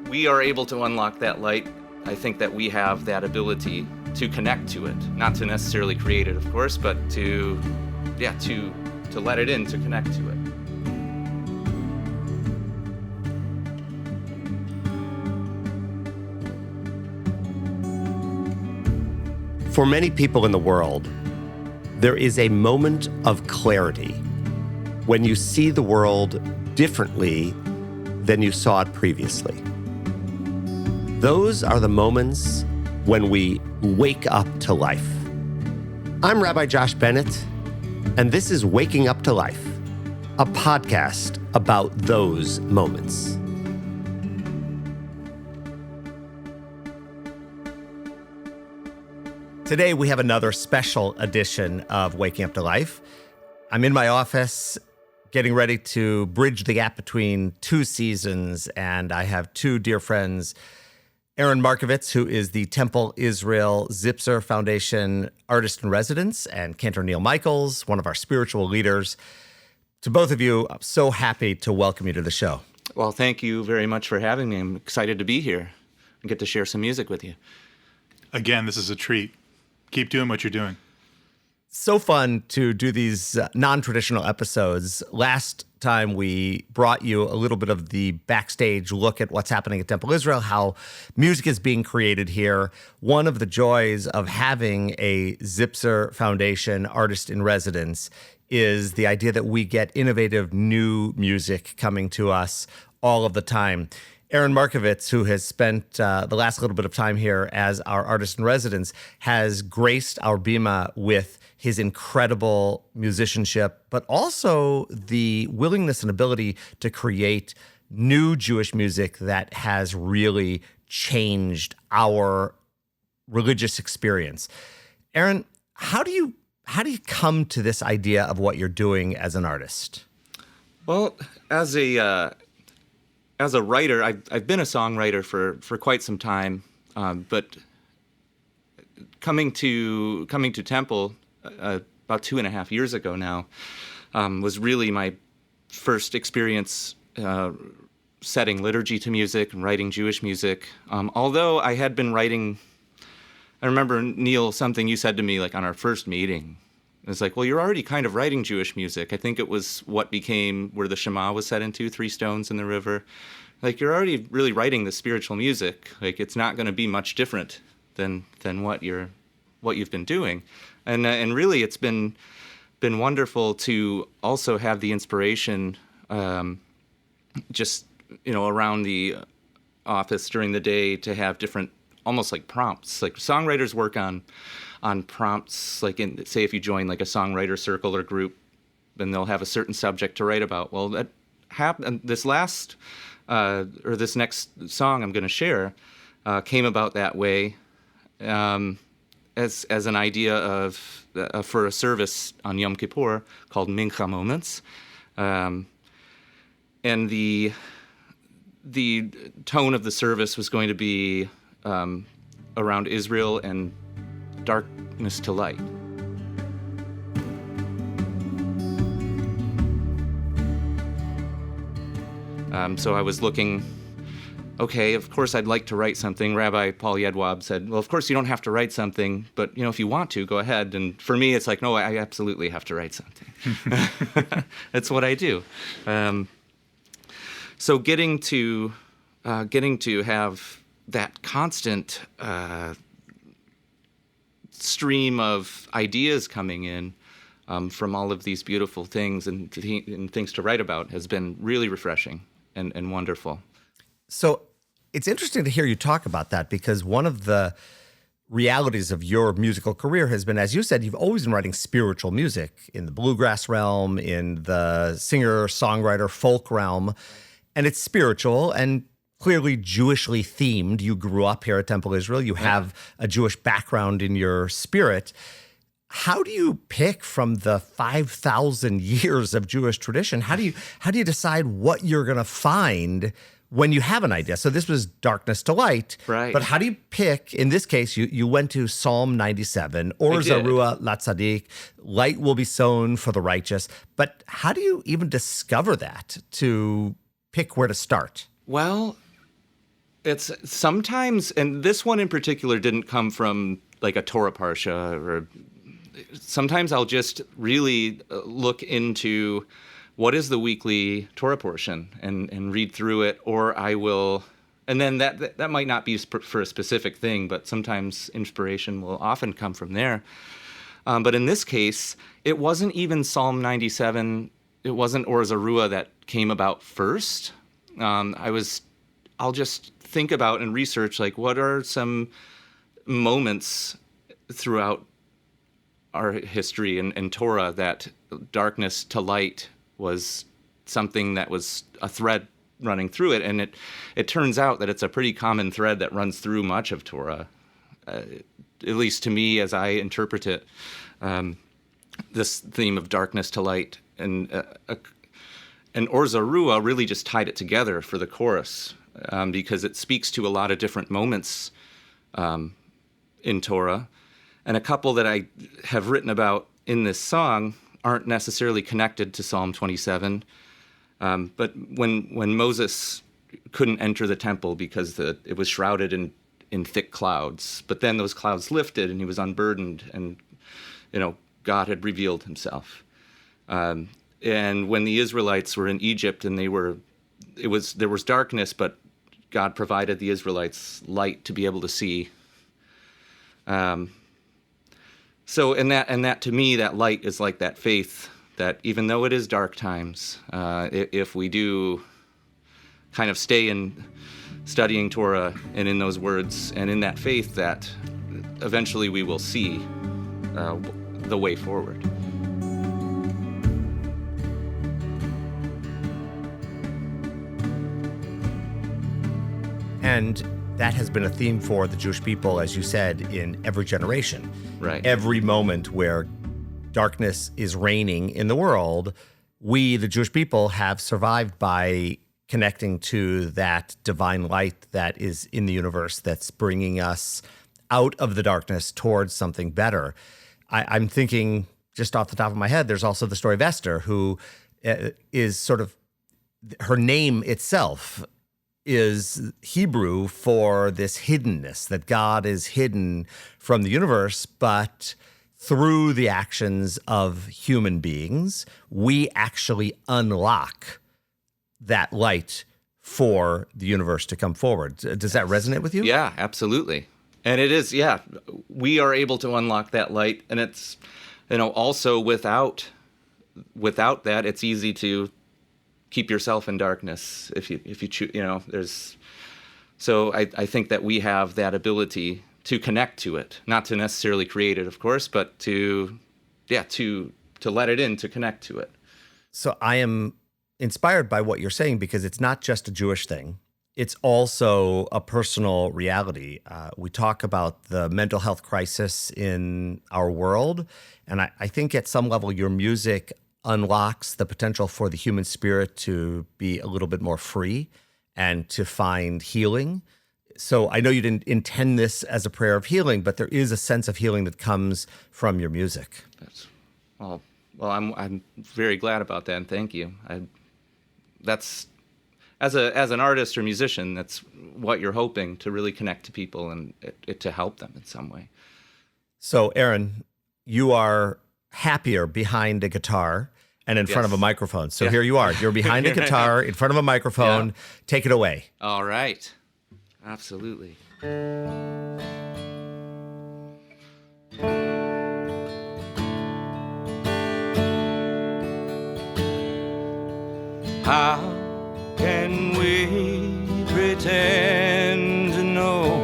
we are able to unlock that light, I think that we have that ability to connect to it. Not to necessarily create it, of course, but to let it in, to connect to it. For many people in the world, there is a moment of clarity when you see the world differently than you saw it previously. Those are the moments when we wake up to life. I'm Rabbi Josh Bennett, and this is Waking Up to Life, a podcast about those moments. Today, we have another special edition of Waking Up to Life. I'm in my office getting ready to bridge the gap between two seasons, and I have two dear friends, Aaron Markovitz, who is the Temple Israel Zipser Foundation Artist in Residence, and Cantor Neil Michaels, one of our spiritual leaders. To both of you, I'm so happy to welcome you to the show. Well, thank you very much for having me. I'm excited to be here and get to share some music with you. Again, this is a treat. Keep doing what you're doing. So fun to do these non-traditional episodes. Last time we brought you a little bit of the backstage look at what's happening at Temple Israel, how music is being created here. One of the joys of having a Zipser Foundation Artist in Residence is the idea that we get innovative new music coming to us all of the time. Aaron Markovitz, who has spent the last little bit of time here as our artist in residence, has graced our bima with his incredible musicianship, but also the willingness and ability to create new Jewish music that has really changed our religious experience. Aaron, how do you come to this idea of what you're doing as an artist? Well, as a writer, I've been a songwriter for quite some time, but coming to Temple about 2.5 years ago now was really my first experience setting liturgy to music and writing Jewish music. Although I had been writing, I remember, Neil, something you said to me like on our first meeting. It's like, well, you're already kind of writing Jewish music. I think it was what became where the Shema was set into, 3 stones in the river. Like, you're already really writing the spiritual music. Like, it's not going to be much different than what you've been doing. And really, it's been wonderful to also have the inspiration just, around the office during the day to have different, almost like prompts. Like, songwriters work on prompts, like say if you join like a songwriter circle or group, then they'll have a certain subject to write about. Well, that happened. This last or this next song I'm going to share came about that way, as an idea of for a service on Yom Kippur called Mincha Moments, and the tone of the service was going to be around Israel and darkness to light. So I was looking, okay, of course I'd like to write something. Rabbi Paul Yedwab said, well, of course you don't have to write something, but if you want to, go ahead. And for me, it's like, no, I absolutely have to write something. That's what I do. So getting to have that constant stream of ideas coming in from all of these beautiful things and things to write about has been really refreshing and wonderful. So it's interesting to hear you talk about that, because one of the realities of your musical career has been, as you said, you've always been writing spiritual music in the bluegrass realm, in the singer-songwriter folk realm, and it's spiritual and clearly Jewishly themed. You grew up here at Temple Israel. You have a Jewish background in your spirit. How do you pick from the 5,000 years of Jewish tradition? How do you decide what you're going to find when you have an idea? So this was darkness to light, right? But how do you pick? In this case, you went to Psalm 97, or Zarua Latzadik, light will be sown for the righteous. But how do you even discover that to pick where to start? Well, It's sometimes, and this one in particular didn't come from like a Torah parsha, or sometimes I'll just really look into what is the weekly Torah portion and read through it, or I will, and then that might not be for a specific thing, but sometimes inspiration will often come from there. But in this case, it wasn't even Psalm 97. It wasn't Or Zarua that came about first. I'll just think about and research, like, what are some moments throughout our history and Torah that darkness to light was something that was a thread running through it. And it turns out that it's a pretty common thread that runs through much of Torah, at least to me as I interpret it, this theme of darkness to light. And Or Zarua really just tied it together for the chorus, because it speaks to a lot of different moments in Torah. And a couple that I have written about in this song aren't necessarily connected to Psalm 27. But when Moses couldn't enter the temple because it was shrouded in thick clouds, but then those clouds lifted and he was unburdened, and God had revealed himself. And when the Israelites were in Egypt and there was darkness, but God provided the Israelites light to be able to see. So in that to me, that light is like that faith that even though it is dark times, if we do kind of stay in studying Torah and in those words and in that faith, that eventually we will see the way forward. And that has been a theme for the Jewish people, as you said, in every generation. Right. Every moment where darkness is reigning in the world, we, the Jewish people, have survived by connecting to that divine light that is in the universe that's bringing us out of the darkness towards something better. I'm thinking, just off the top of my head, there's also the story of Esther, who is sort of, her name itself is Hebrew for this hiddenness, that God is hidden from the universe, but through the actions of human beings, we actually unlock that light for the universe to come forward. Does that resonate with you? Yeah, absolutely. And it is, we are able to unlock that light, and it's, also without that, it's easy to keep yourself in darkness if you choose, there's, so I think that we have that ability to connect to it, not to necessarily create it, of course, but to let it in, to connect to it. So I am inspired by what you're saying, because it's not just a Jewish thing. It's also a personal reality. We talk about the mental health crisis in our world, and I think at some level your music unlocks the potential for the human spirit to be a little bit more free and to find healing. So I know you didn't intend this as a prayer of healing, but there is a sense of healing that comes from your music. Well, I'm very glad about that, and thank you. That's as an artist or musician, that's what you're hoping, to really connect to people and it to help them in some way. So, Aaron, you are happier behind a guitar and in front of a microphone. So here you are. You're behind a guitar, in front of a microphone. Yeah. Take it away. All right. Absolutely. How can we pretend to know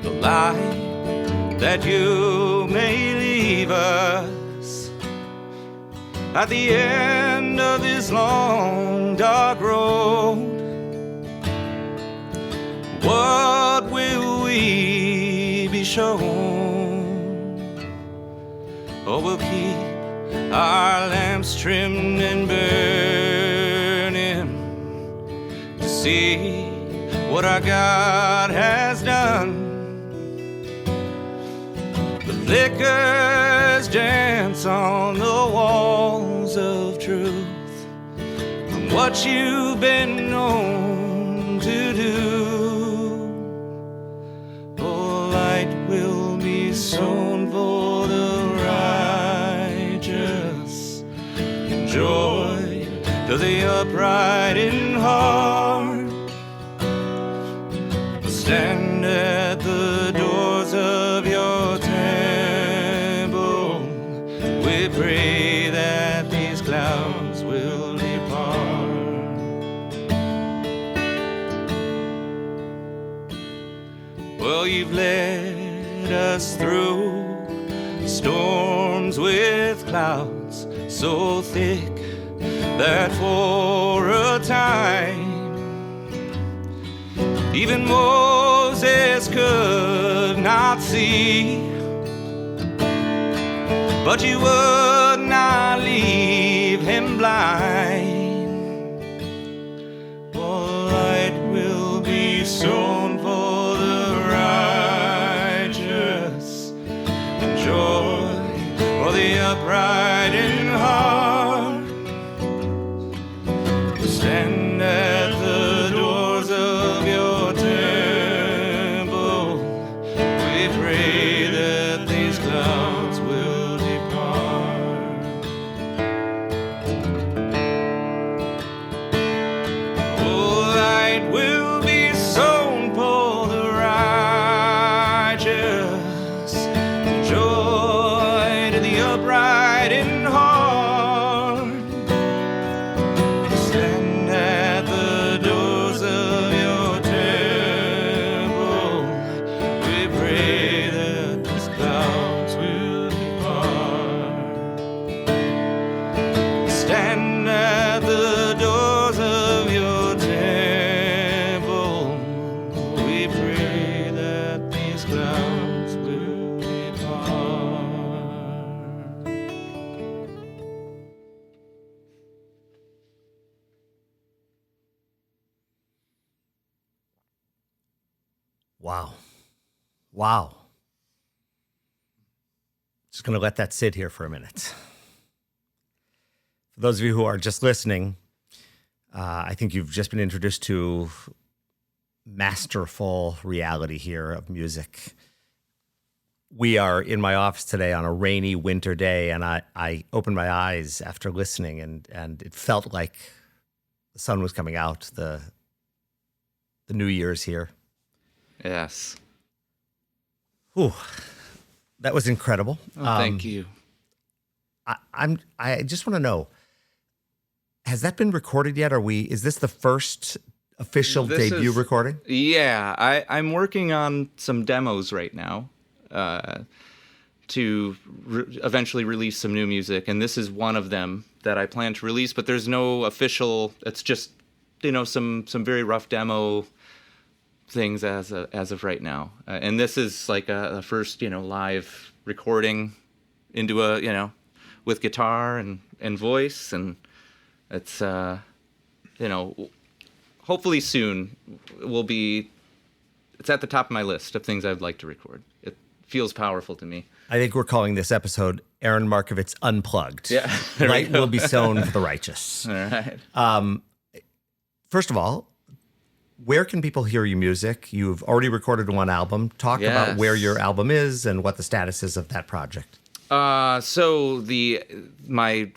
the light that you may leave us at the end of this long, dark road? What will we be shown? Or we'll keep our lamps trimmed and burning to see what our God has done. The flickers dance on the walls of truth from what you've been known to do. the upright in heart. Stand at the doors of your temple. We pray that these clouds will depart. Well, you've led us through storms with clouds so thick that for a time even Moses could not see. But you would not leave him blind. For light will be sown for the righteous, and joy for the upright in heart. Stand at the doors of your temple. We pray that these clouds will depart. Oh, light will be sown for the righteous, joy to the upright in heart. Stand at the doors of your temple. We pray that these clouds will depart. Stand at the doors of your temple. We pray that these clouds will depart. Wow. Wow. Just going to let that sit here for a minute. For those of you who are just listening, I think you've just been introduced to masterful reality here of music. We are in my office today on a rainy winter day, and I opened my eyes after listening, and it felt like the sun was coming out. The new year's here. Yes. Ooh, that was incredible. Oh, thank you. I just want to know, has that been recorded yet? Is this the first official debut recording? Yeah, I'm working on some demos right now to eventually release some new music, and this is one of them that I plan to release, but there's no official, it's just, some very rough demo things as of right now. And this is like a first, live recording into with guitar and voice, and it's hopefully soon it's at the top of my list of things I'd like to record. It feels powerful to me. I think we're calling this episode Aaron Markovitz Unplugged. Yeah. Light will be sown for the righteous. All right. First of all, where can people hear your music? You've already recorded one album. Talk about where your album is and what the status is of that project. So my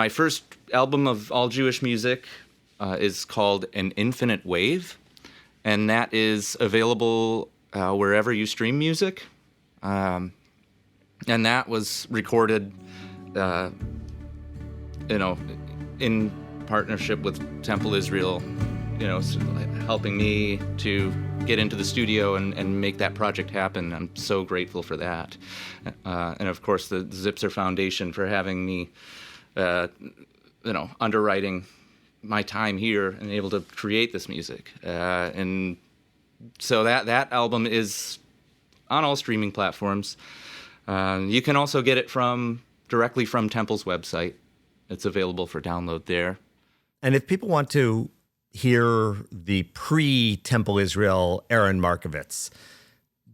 first album of all Jewish music is called An Infinite Wave, and that is available wherever you stream music. And that was recorded, in partnership with Temple Israel, helping me to get into the studio and make that project happen. I'm so grateful for that. And of course, the Zipser Foundation for having me, underwriting my time here and able to create this music. And so that album is on all streaming platforms. You can also get it directly from Temple's website. It's available for download there. And if people want to hear the pre-Temple Israel Aaron Markovitz,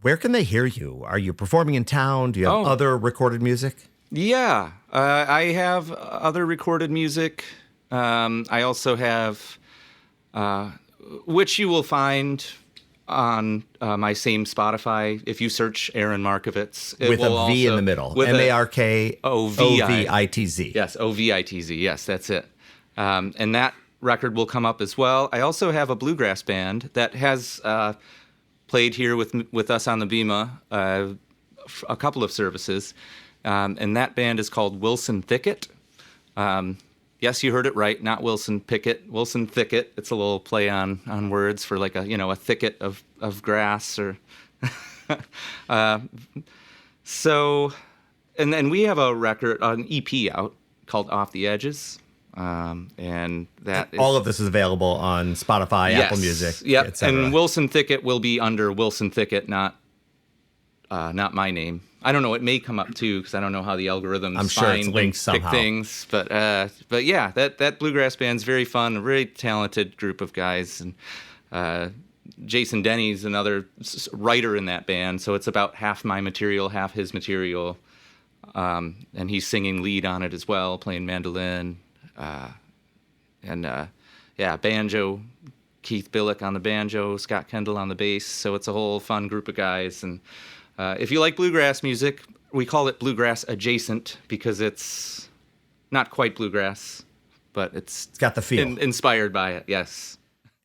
where can they hear you? Are you performing in town? Do you have other recorded music? Yeah, I have other recorded music. I also have, which you will find on my same Spotify. If you search Aaron Markovitz, with a V in the middle, Markovitz. Yes, Ovitz. Yes, that's it. And that record will come up as well. I also have a bluegrass band that has played here with us on the Bema a couple of services, and that band is called Wilson Thicket. Yes, you heard it right, not Wilson Pickett, Wilson Thicket. It's a little play on words for like a thicket of grass or. So, and then we have a record, an EP out called Off the Edges. And that is, all of this is available on Spotify, yes, Apple Music, yep. etc. And Wilson Thicket will be under Wilson Thicket, not my name. I don't know. It may come up too because I don't know how the algorithms I'm sure it's linked pick somehow. things. But yeah, that bluegrass band's very fun. A very talented group of guys, and Jason Denny's another writer in that band. So it's about half my material, half his material, and he's singing lead on it as well, playing mandolin. Banjo, Keith Billick on the banjo, Scott Kendall on the bass. So it's a whole fun group of guys. And if you like bluegrass music, we call it bluegrass adjacent because it's not quite bluegrass, but it's got the feel. Inspired by it, yes.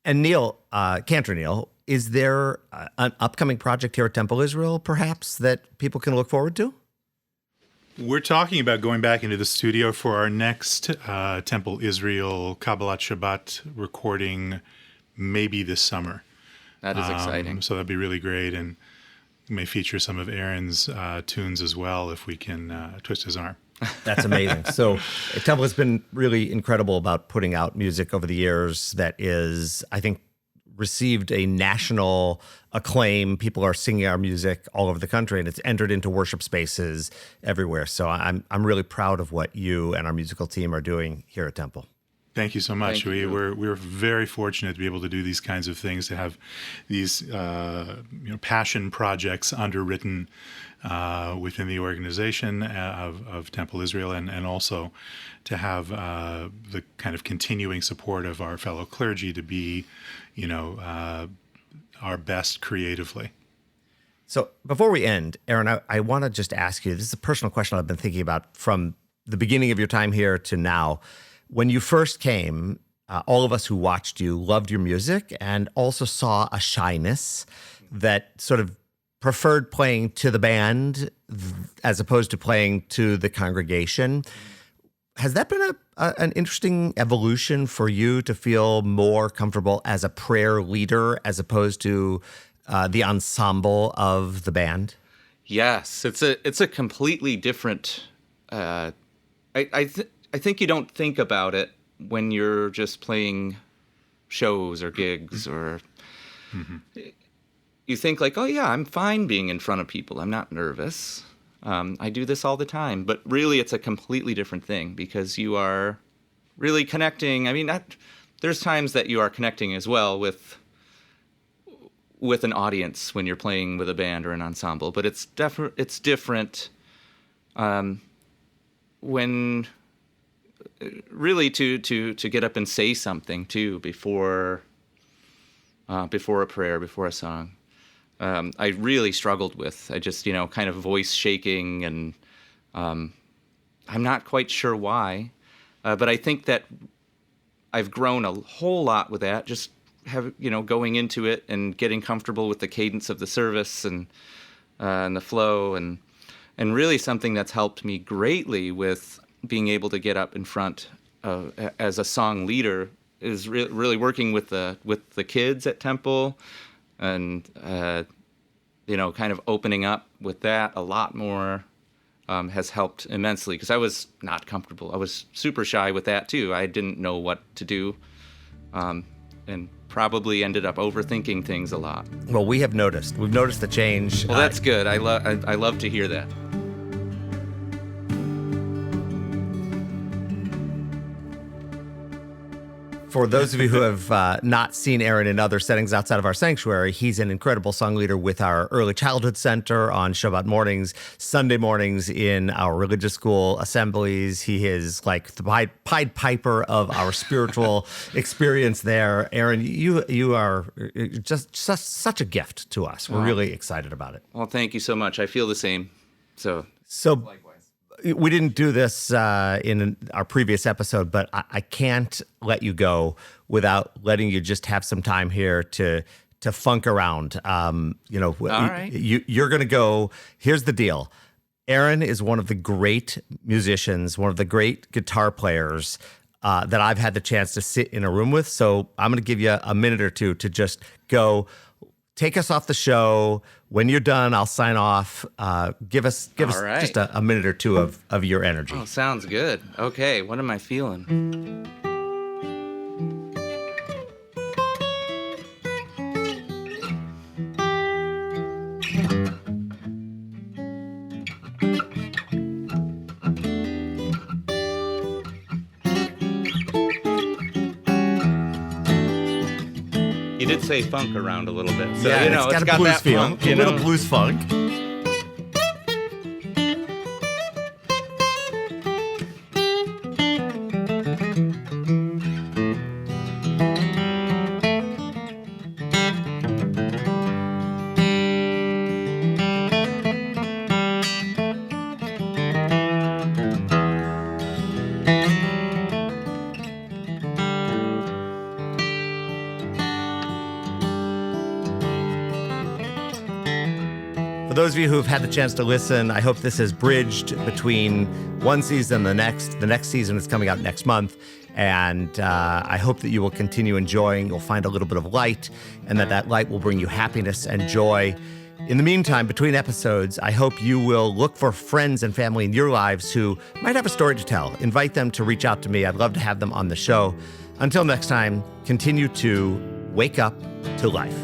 And Neil, Cantor Neil, is there an upcoming project here at Temple Israel, perhaps, that people can look forward to? We're talking about going back into the studio for our next Temple Israel Kabbalat Shabbat recording, maybe this summer. That is exciting. So that'd be really great, and may feature some of Aaron's tunes as well if we can twist his arm. That's amazing. So Temple has been really incredible about putting out music over the years that is, I think, received a national acclaim. People are singing our music all over the country, and it's entered into worship spaces everywhere. So I'm really proud of what you and our musical team are doing here at Temple. Thank you so much. Thank you. We're very fortunate to be able to do these kinds of things, to have these passion projects underwritten within the organization of Temple Israel, and also to have the kind of continuing support of our fellow clergy to be, our best creatively. So before we end, Aaron, I want to just ask you, this is a personal question I've been thinking about from the beginning of your time here to now. When you first came, all of us who watched you loved your music and also saw a shyness that sort of preferred playing to the band as opposed to playing to the congregation. Has that been an interesting evolution for you to feel more comfortable as a prayer leader as opposed to the ensemble of the band? Yes, it's a completely different. I think you don't think about it when you're just playing shows or gigs or. Mm-hmm. You think like, oh yeah, I'm fine being in front of people. I'm not nervous. I do this all the time. But really, it's a completely different thing because you are really connecting. I mean, there's times that you are connecting as well with an audience when you're playing with a band or an ensemble. But it's different when really to get up and say something too before a prayer, before a song. I really struggled with. I just, kind of voice shaking, and I'm not quite sure why, but I think that I've grown a whole lot with that. Just going into it and getting comfortable with the cadence of the service and the flow, and really something that's helped me greatly with being able to get up in front as a song leader is really working with the kids at Temple. And, kind of opening up with that a lot more has helped immensely because I was not comfortable. I was super shy with that, too. I didn't know what to do and probably ended up overthinking things a lot. Well, we've noticed the change. Well, that's good. I love to hear that. For those of you who have not seen Aaron in other settings outside of our sanctuary, he's an incredible song leader with our Early Childhood Center on Shabbat mornings, Sunday mornings in our religious school assemblies. He is like the Pied Piper of our spiritual experience there. Aaron, you are just such a gift to us. We're really excited about it. Well, thank you so much. I feel the same. So likewise. we didn't do this in our previous episode, but I can't let you go without letting you just have some time here to funk around. All right. You're going to go. Here's the deal. Aaron is one of the great musicians, one of the great guitar players that I've had the chance to sit in a room with. So I'm going to give you a minute or two to just go. Take us off the show. When you're done, I'll sign off. Give us right. just a minute or two of your energy. Oh, sounds good. Okay, what am I feeling? You did say funk around a little bit, so Yeah, it's got a blues that feel, funk, a little blues funk. For those of you who've had the chance to listen, I hope this has bridged between one season and the next. The next season is coming out next month, and I hope that you will continue enjoying. You'll find a little bit of light, and that light will bring you happiness and joy. In the meantime, between episodes, I hope you will look for friends and family in your lives who might have a story to tell. Invite them to reach out to me. I'd love to have them on the show. Until next time, continue to wake up to life.